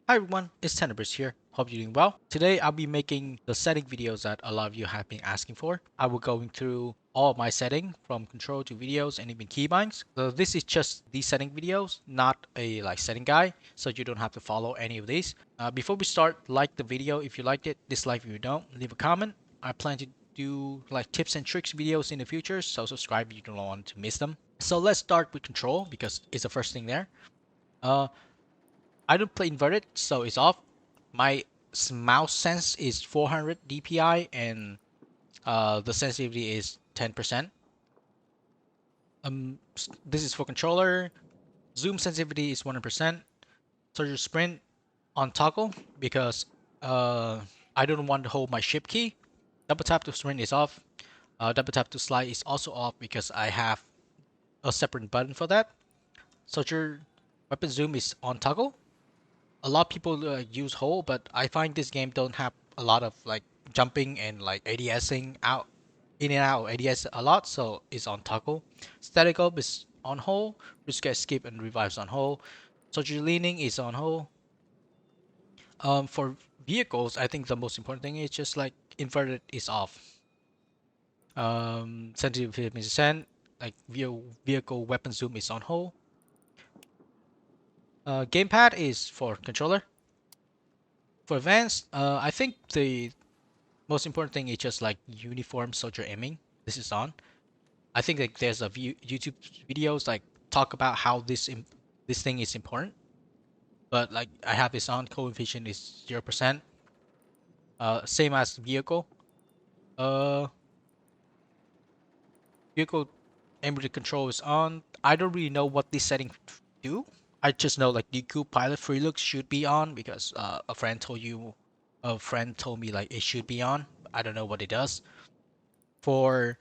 Hi everyone, it's Tenebris here. Hope you're doing well. Today I'll be making the setting videos that a lot of you have been asking for. I will going through all of my setting from control to videos and even keybinds. So this is just these setting videos, not a setting guide, so you don't have to follow any of these. Before we start, like the video if you liked it, dislike if you don't, leave a comment. I plan to do tips and tricks videos in the future, so subscribe if you don't want to miss them. So let's start with control because it's the first thing there. Uh, I don't play inverted, so it's off. My mouse sense is 400 DPI and the sensitivity is 10%. This is for controller. Zoom sensitivity is 100%. Shutter sprint on toggle because uh, I don't want to hold my shift key. Double tap to sprint is off. Double tap to slide is also off because I have a separate button for that. Shutter weapon zoom is on toggle. A lot of people use hold, but I find this game don't have a lot of jumping and ADSing out in and out of ADS a lot, so it's on toggle. Static up is on hold. Risk get skip and revives on hold. Surgery leaning is on hold. For vehicles, I think the most important thing is just inverted is off. Sensitivity 50%. Like vehicle weapon zoom is on hold. Gamepad is for controller. For advanced, I think the most important thing is just uniform soldier aiming. This is on. I think there's a YouTube videos talk about how this thing is important. But I have this on. Coefficient is 0%. Same as vehicle. Uh, vehicle aim control is on. I don't really know what this setting do. I just know DQ pilot free look should be on because a friend told me it should be on. I don't know what it does. For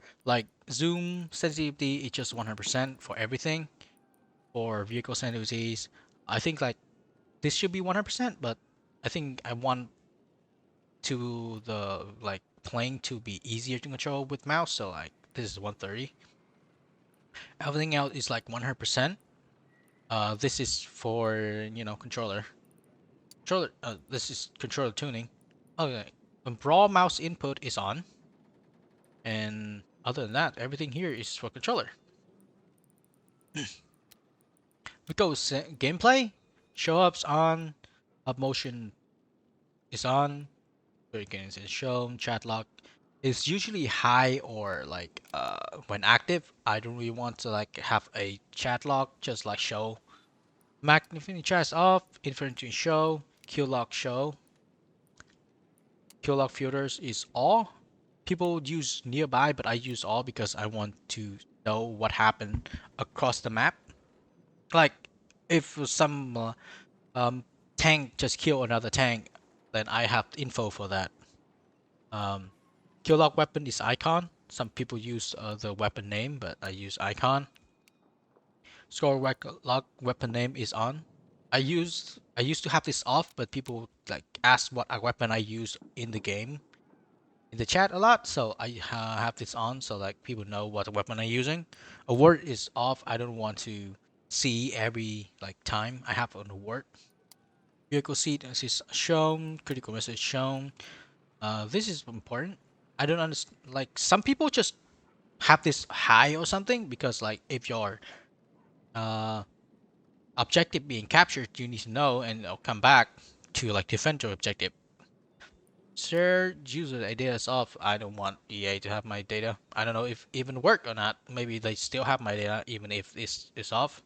zoom sensitivity, it's just 100% for everything. For vehicle sensitivities, I think this should be 100%, but I think I want to the playing to be easier to control with mouse, so this is 130. Everything else is 100%. This is for controller. This is controller tuning. Okay, and brawl mouse input is on, and other than that, everything here is for controller. We go gameplay. Show ups on. Up motion is on. Games is shown. Chat lock is usually high or when active. I don't really want to have a chat lock. Just show. Magnifying chat is off. Infinity show. Q lock show. Q lock filters is all. People use nearby, but I use all because I want to know what happened across the map. Like if some um, tank just kill another tank, then I have info for that. Kill lock weapon is icon. Some people use the weapon name, but I use icon. Score lock weapon name is on. I used to have this off, but people ask what a weapon I use in the game in the chat a lot, so I have this on so people know what weapon I'm using. A word is off. I don't want to see every time I have on a word. Vehicle seat is shown. Critical message shown. This is important. I don't understand. Some people just have this high or something because if your uh, objective being captured, you need to know and it'll come back to defend your objective. Share user ideas off. I don't want EA to have my data. I don't know if even work or not. Maybe they still have my data even if this is off.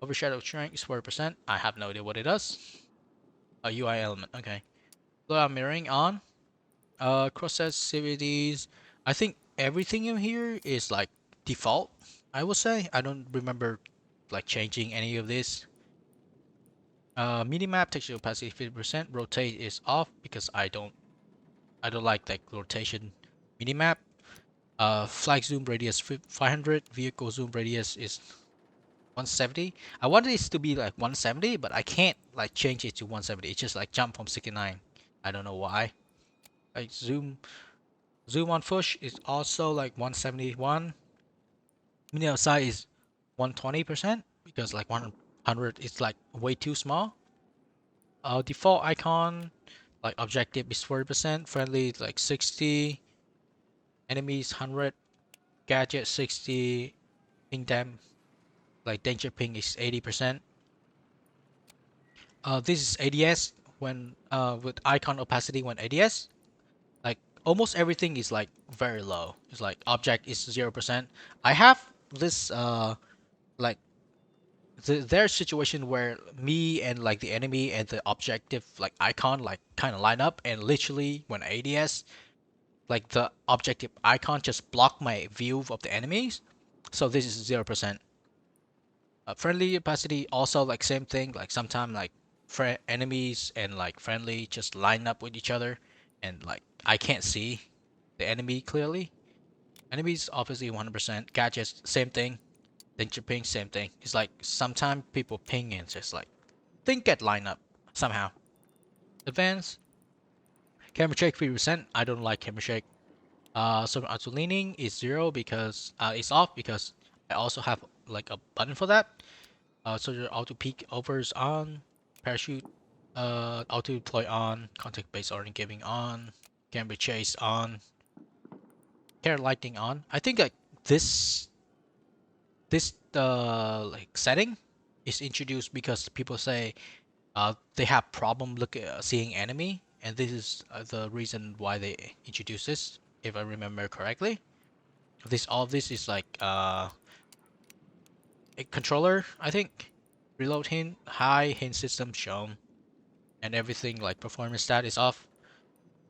Overshadow strength is 40%. I have no idea what it does. A UI element. Okay. Blur mirroring on. Cross sensitivities. I think everything in here is default. I would say. I don't remember changing any of this. Minimap texture opacity 50%. Rotate is off because I don't like rotation minimap. Flag zoom radius 500. Vehicle zoom radius is 170. I wanted this to be 170, but I can't change it to 170. It's just jump from 69. I don't know why. Zoom on push is also 171. Mini outside is 120% because 100 is way too small. Default icon, like objective is 40%, friendly like 60, enemies 100, gadget 60, ping them like danger ping is 80%. This is ADS when with icon opacity when ADS. Like almost everything is like very low. It's like object is 0%. I have this like there's situation where me and like the enemy and the objective like icon like kind of line up, and literally when ADS like the objective icon just block my view of the enemies. So this is 0%. Friendly opacity also like same thing. Like sometimes like enemies and like friendly just line up with each other, and like I can't see the enemy clearly. Enemies obviously 100%. Gadgets same thing. Danger ping same thing. It's like sometimes people ping and just like think get line up somehow. Advanced camera shake 3%. I don't like camera shake. So auto leaning is 0 because it's off because I also have like a button for that. So your auto peek over is on, parachute, auto deploy on, contact base ordering giving on, camera chase on, camera lighting on. I think like this like setting is introduced because people say they have problem seeing enemy, and this is the reason why they introduce this, if I remember correctly. All this is like a controller, I think. Reload hint, high hint system shown, and everything like performance stat is off.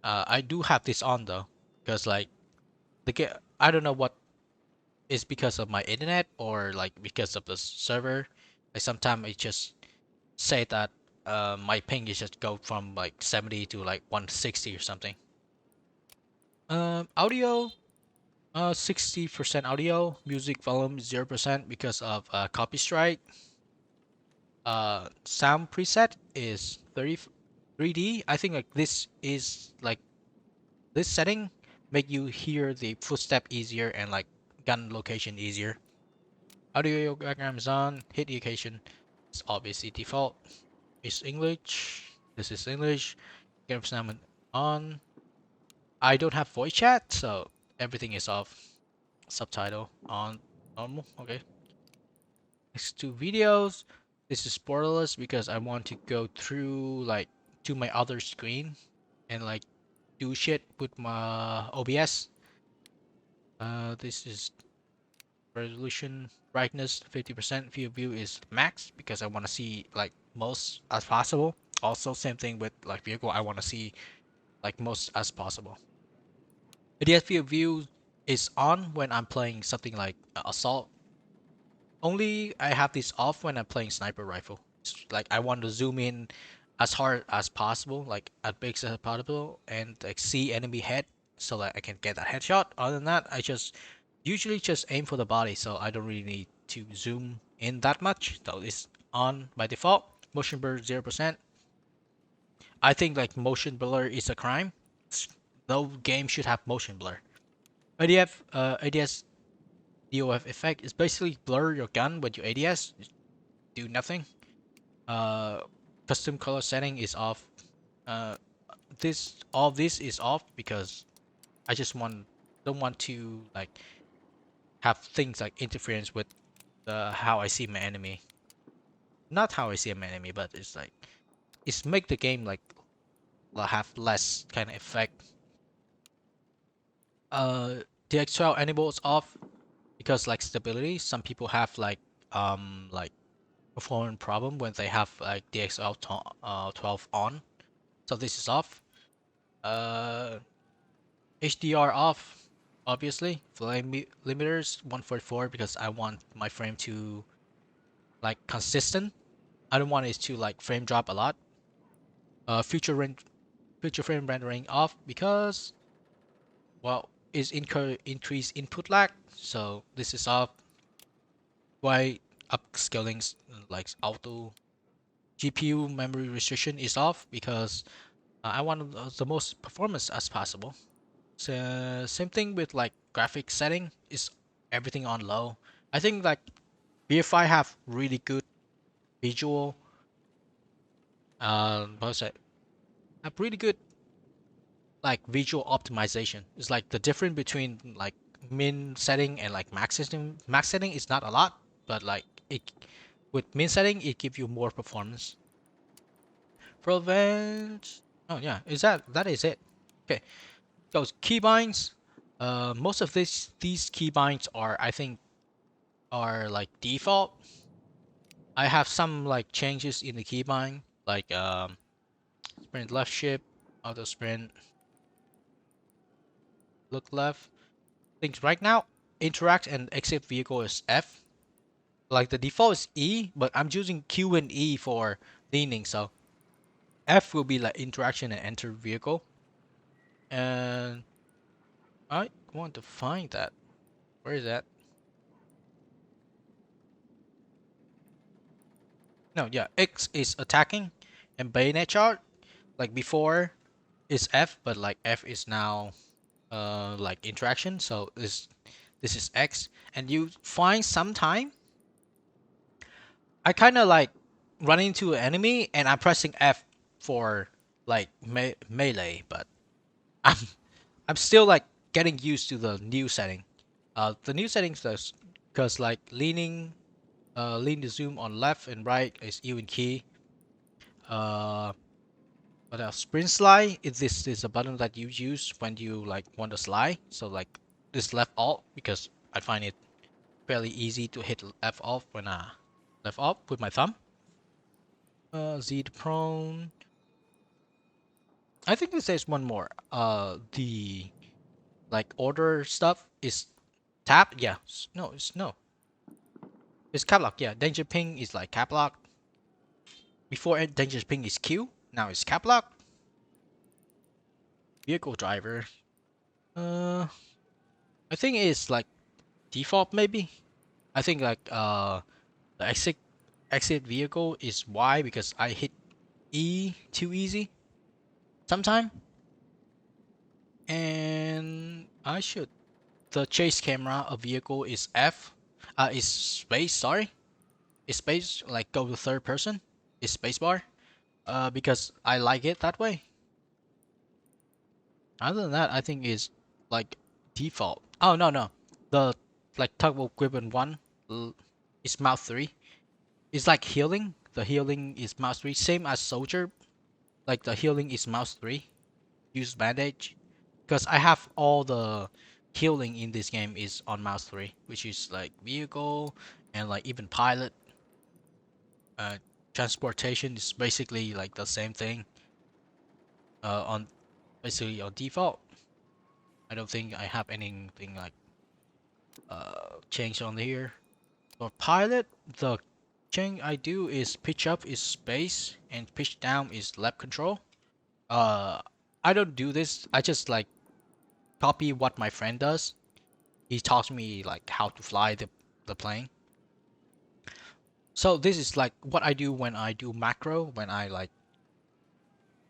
I do have this on though, because like I don't know what is because of my internet or like because of the server. Like sometimes it just say that my ping is just go from like 70 to like 160 or something. Audio, 60% audio. Music volume 0% because of copy strike. Sound preset is 3D. I think like this is like this setting make you hear the footstep easier and like gun location easier. Audio diagram is on. Hit education is obviously default. It's English. This is English. Game sound on. I don't have voice chat, so everything is off. Subtitle on normal. Okay. Next two videos. This is borderless because I want to go through like to my other screen and like do shit with my OBS. This is resolution brightness 50%. Field view is max because I want to see like most as possible. Also, same thing with like vehicle. I want to see like most as possible. ADS field view is on when I'm playing something like assault. Only I have this off when I'm playing sniper rifle. It's like I want to zoom in as hard as possible, like as big as possible, and like see enemy head so that I can get that headshot. Other than that, I just usually just aim for the body, so I don't really need to zoom in that much. So it's on by default. Motion blur 0%. I think like motion blur is a crime. No game should have motion blur. ADS DOF effect is basically blur your gun with your ADS. Do nothing. Uh, Custom color setting is off. Uh, all this is off because I just don't want to like have things like interference with the how I see my enemy. Not how I see my enemy, but it's like it's make the game like have less kind of effect. The actual enable is off because like stability. Some people have like performance problem when they have like DXL 12 on. So this is off. Uh, HDR off, obviously. Frame limiters 144 because I want my frame to like consistent. I don't want it to like frame drop a lot. Future frame rendering off because well is increased input lag. So this is off. Why upscaling like auto GPU memory restriction is off because I want the most performance as possible. So same thing with like graphic setting is everything on low. I think like BF5 have really good visual What was it? A pretty good like visual optimization. It's like the difference between like min setting and like max setting. Max setting is not a lot, but like it with min setting it gives you more performance. Prevent. Oh yeah, is that is it? Okay, those keybinds. Most of these keybinds are I think are like default. I have some like changes in the keybind, like sprint left shift, auto sprint, look left. Things right now, interact and exit vehicle is F. Like the default is E, but I'm using Q and E for leaning, so F will be like interaction and enter vehicle. And I want to find that. Where is that? No, yeah, X is attacking and bayonet chart. Like before is F, but like F is now like interaction, so this is X. And you find sometime I kind of like run into an enemy and I'm pressing F for like melee, but I'm I'm still like getting used to the new setting. The new settings does because like lean the zoom on left and right is U and key. Uh, what else? Sprint slide is this is a button that you use when you like want to slide. So like this left alt because I find it fairly easy to hit left alt when left alt with my thumb. Z to prone. I think this says one more. The like order stuff is tap. Yeah. No, it's no. It's cap lock. Yeah. Danger ping is like cap lock. Before it, danger ping is Q. Now it's cap lock. Vehicle driver. Uh, I think it's like default maybe. I think like the exit vehicle is Y because I hit E too easy sometime. And I should the chase camera of vehicle is F. Is space, sorry. Is space like go to third person? Is spacebar? Because I like it that way. Other than that, I think is like default. Oh no. The like tugboat gripping one is mouse 3. It's like healing. The healing is mouse 3. Same as soldier. Like the healing is mouse 3. Use bandage. Because I have all the healing in this game is on mouse 3, which is like vehicle and like even pilot. Uh, transportation is basically like the same thing. On basically on default. I don't think I have anything like change on here. For pilot, the change I do is pitch up is space and pitch down is left control. Uh, I don't do this. I just like copy what my friend does. He taught me like how to fly the plane. So this is like what I do when I do macro, when I like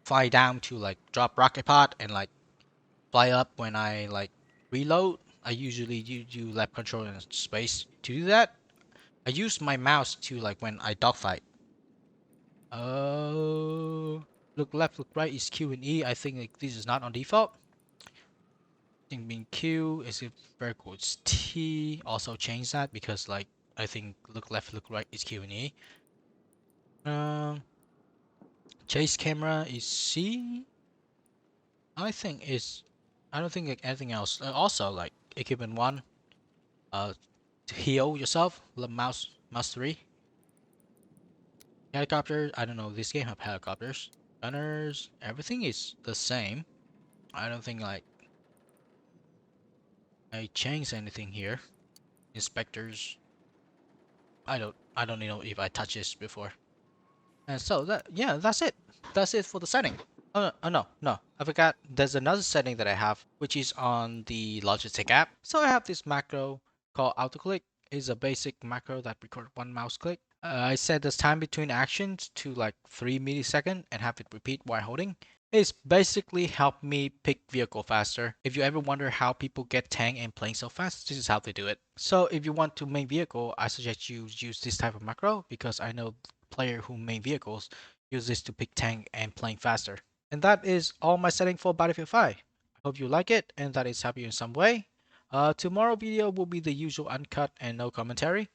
fly down to like drop rocket pod and like fly up when I like reload. I usually do left control and space to do that. I use my mouse to like when I dogfight. Oh, look left, look right is Q and E. I think like, this is not on default. I think being Q is it vertical it's T. Also change that because like I think look left, look right is Q and E. Um, chase camera is C. I think is I don't think like anything else. Also like equipment one. To heal yourself. Mouse 3. Helicopter. I don't know. This game have helicopters. Gunners. Everything is the same. I don't think like I changed anything here. Inspectors. I don't know if I touched this before. And so that yeah, that's it. That's it for the setting. Oh no. I forgot. There's another setting that I have, which is on the Logitech app. So I have this macro called autoclick. It's a basic macro that records one mouse click. I set the time between actions to like 3 milliseconds and have it repeat while holding. It's basically helped me pick vehicle faster. If you ever wonder how people get tank and playing so fast, this is how they do it. So if you want to main vehicle, I suggest you use this type of macro because I know player who main vehicles Use this to pick tank and playing faster. And that is all my setting for Battlefield 5. I hope you like it and that it's helped you in some way. Tomorrow video will be the usual uncut and no commentary.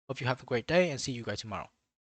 Hope you have a great day and see you guys tomorrow.